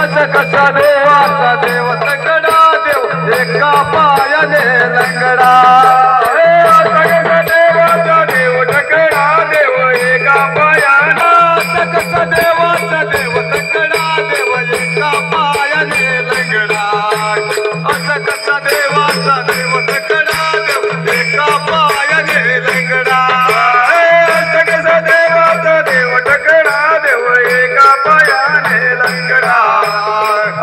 असं कसा देवाचा देव तगडा देव एका पायाने लंगडा देवाचा देव तगडा देव एका पायाने असं कसा देवाचा देव तगडा देव एका पायाने लंगडा असं कसा देवाचा देव तगडा देव एका पायाने लंगडा असं कसा देवाचा देव तगडा देव एका पायाने लंगडा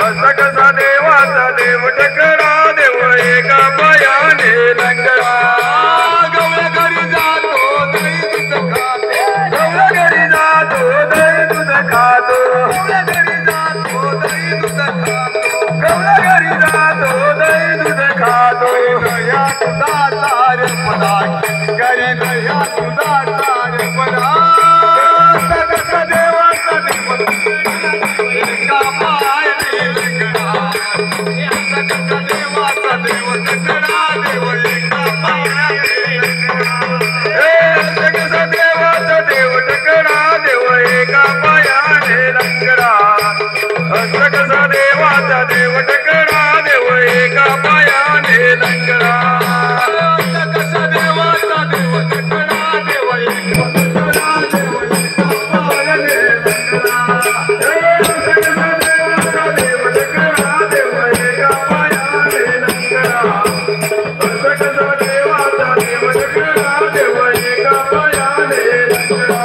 असं कसा देवाचा देव तगडा देव एका पायाने लंगडा गवळ्या घरी जातो दही दूध खातो गवळ्या घरी जातो दही दूध खातो गवळ्या घरी जातो दही दूध खातो गवळ्या घरी जातो दही दूध खातो दह्या दुधाचा रे पदा घरी दह्या दुधाचा रे पदा असं कसा देवाचा देव एका पायाने लंगडा असं कसा देवाचा देव तगडा देव एका पायाने असं कसा देवाचा देव तगडा देव एका पायाने लंगडा असं कसा देवाचा देव तगडा देव एका पायाने लंगडा असं कसा देवाचा देव तगडा देव एका पायाने लंगडा असं कसा देवाचा देव तगडा देव एका पायाने लंगडा असं कसा देवाचा देव तगडा देव एका पायाने लंगडा